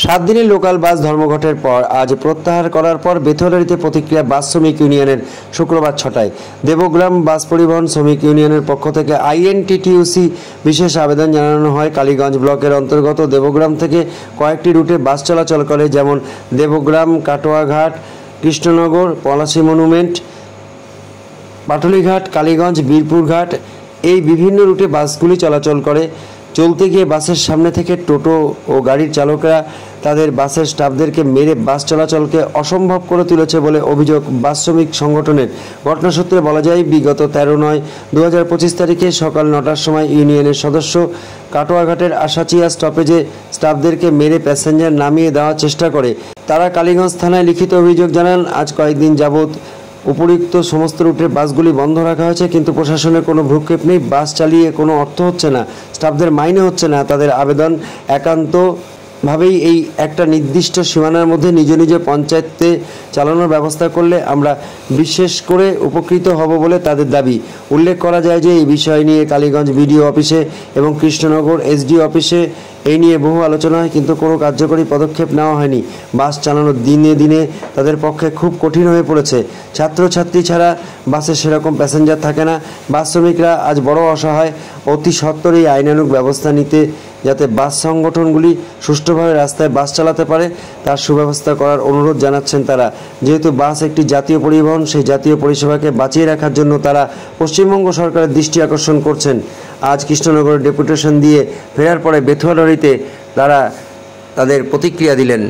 7 দিনের local bus ধর্মঘটের পর আজ প্রত্যাহার করার পর বেথুয়াডারিতে প্রতিক্রিয়া বাস শ্রমিক ইউনিয়নের শুক্রবার 6টায় দেবগ্রাম বাস পরিবহন শ্রমিক ইউনিয়নের পক্ষ থেকে আইএনটিটিইউসি বিশেষ আবেদন জানানো হয়। কালীগঞ্জ ব্লকের অন্তর্গত দেবগ্রাম থেকে কয়েকটি রুটে বাস চলাচল করে, যেমন দেবগ্রাম, কাটোয়াঘাট, কৃষ্ণনগর, পলাশী মনুমেন্ট, পাটুলিঘাট, কালীগঞ্জ, বীরপুর ঘাট, এই বিভিন্ন রুটে বাসগুলি চলাচল করে। চলতে গিয়ে বাসের সামনে থেকে টোটো ও গাড়ির চালকরা তাদের বাসের স্টাফদেরকে মেরে বাস চলাচলকে অসম্ভব করে তুলেছে বলে অভিযোগ বাস শ্রমিক সংগঠনের। ঘটনাসূত্রে বলা যায়, বিগত 13/9/2025 তারিখে সকাল 9টার সময় ইউনিয়নের সদস্য কাটোয়াঘাটের আশাচিয়া স্টপেজে স্টাফদেরকে মেরে প্যাসেঞ্জার নামিয়ে দেওয়ার চেষ্টা করে। তারা কালীগঞ্জ থানায় লিখিত অভিযোগ জানান। আজ কয়েকদিন যাবৎ উপরিউক্ত সমস্ত রুটের বাসগুলি বন্ধ রাখা হয়েছে, কিন্তু প্রশাসনের কোনো ভ্রুক্ষেপ নেই। বাস চালিয়ে কোনো অর্থ হচ্ছে না, স্টাফদের মাইনে হচ্ছে না। তাদের আবেদন, একান্তভাবেই এই একটা নির্দিষ্ট সীমানার মধ্যে নিজ নিজ পঞ্চায়েতে চালানোর ব্যবস্থা করলে আমরা বিশেষ করে উপকৃত হব বলে তাদের দাবি। উল্লেখ করা যায় যে এই বিষয় নিয়ে কালীগঞ্জ বিডিও অফিসে এবং কৃষ্ণনগর এসডিও অফিসে এই নিয়ে বহু আলোচনা হয়, কিন্তু কোনো কার্যকরী পদক্ষেপ নেওয়া হয়নি। বাস চালানো দিনে দিনে তাদের পক্ষে খুব কঠিন হয়ে পড়েছে। ছাত্রছাত্রী ছাড়া বাসে সেরকম প্যাসেঞ্জার থাকে না। বাস শ্রমিকরা আজ বড় অসহায়। অতি সত্বর এই আইনানুগ ব্যবস্থা নিতে, যাতে বাস সংগঠনগুলি সুষ্ঠুভাবে রাস্তায় বাস চালাতে পারে, তার সুব্যবস্থা করার অনুরোধ জানাচ্ছেন তারা। যেহেতু বাস একটি জাতীয় পরিবহন, সেই জাতীয় পরিষেবাকে বাঁচিয়ে রাখার জন্য তারা পশ্চিমবঙ্গ সরকারের দৃষ্টি আকর্ষণ করছেন। আজ কৃষ্ণনগরের ডেপুটেশন দিয়ে ফেরার পরে বেথুয়াডারিতে তারা তাদের প্রতিক্রিয়া দিলেন।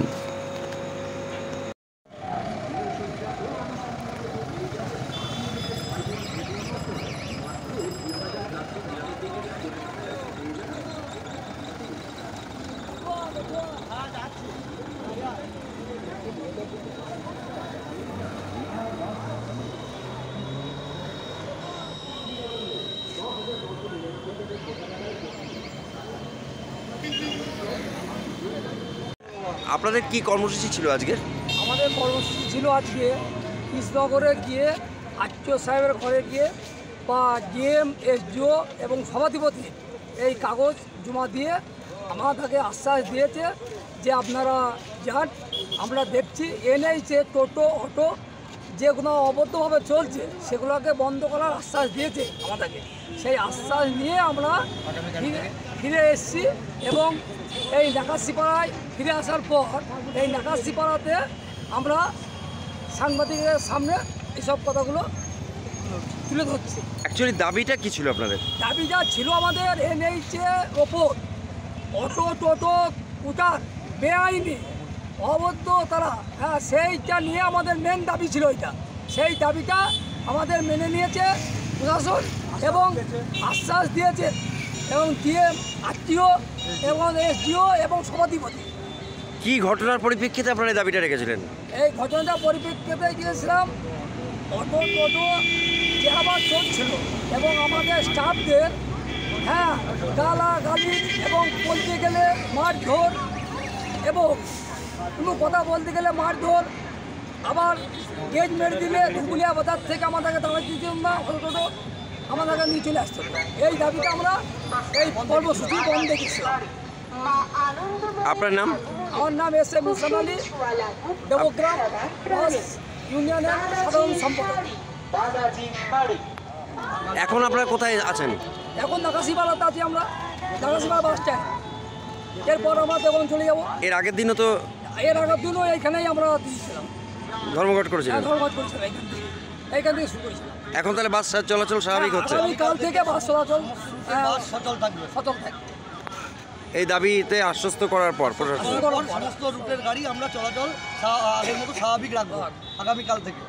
আপনাদের কি কর্মসূচি ছিল আজকে? আমাদের কর্মসূচি ছিল আজকে কৃষ্ণনগরে গিয়ে আরটিও সাহেবের ঘরে গিয়ে বা ডিএম, এসডিও এবং সভাধিপতি এই কাগজ জমা দিয়ে আমাদেরকে আশ্বাস দিয়েছে যে আপনারা যান, আমরা দেখছি। এনএইচে টোটো, অটো যেগুলো অবৈধভাবে চলছে সেগুলোকে বন্ধ করার আশ্বাস দিয়েছে আমাদেরকে। সেই আশ্বাস নিয়ে আমরা ফিরে এসেছি এবং এই নাকাশিপাড়ায় ফিরে আসার পর এই নাকাশিপাড়াতে আমরা সাংবাদিকের সামনে এইসব কথাগুলো তুলে ধরছি। অ্যাকচুয়ালি দাবিটা কি ছিল আপনাদের? দাবিটা ছিল আমাদের এনএইচের ওপর অটো, টোটো, কুটার বেআইনি অবৈধ তারা, সেইটা নিয়ে আমাদের মেন দাবি ছিল। এটা সেই দাবিটা আমাদের মেনে নিয়েছে প্রশাসন এবং আশ্বাস দিয়েছে, এবং ডিএম, আরটিও এবং এসডিও এবং সভাধিপতি। কি ঘটনার পরিপ্রেক্ষিতে আপনারা এই দাবিটা রেখেছিলেন? এই ঘটনাটার পরিপ্রেক্ষিতে গিয়েছিলাম, অটো টোটো যে আবার চলছিল এবং আমাদের স্টাফদের গালাগালি এবং বলতে গেলে মারধর, এবং কোনো কথা বলতে গেলে মারধর, আবার গেট মেরে দিলে ধুবুলিয়া বাজার থেকে আমাদেরকে দাঁড়াতে দিতাম না, অটো টোটো আমাদেরকে নিয়ে চলে আসতো। এই দাবিটা আমরা এই কর্মসূচি বন্ধ দেখেছিলাম। আপনার নাম? আমার নাম এস.এ. মিশন আলী, দেবগ্রাম বাস ইউনিয়নের সাধারণ সম্পাদক। এখন আপনারা কোথায় আছেন? এখন নাকাশিপাড়াতে আছি আমরা, নাকাশিপাড়া বাস স্ট্যান্ড। এরপর আমরা তখন চলে যাবো। এর আগের দিনও তো? এর আগের দিনও এইখানেই আমরা ছিলাম, ধর্মঘট করেছিলাম। ধর্মঘট করেছিলাম এইখান থেকে শুরু করেছিলাম। এখন তাহলে বাস চলাচল স্বাভাবিক হচ্ছে? কাল থেকে বাস চলাচল সচল থাকবে। এই দাবিতে আশ্বস্ত করার পর প্রশাসন সমস্ত রুটের গাড়ি আমরা চলাচল আগের মতো স্বাভাবিক রাখবো আগামীকাল থেকে।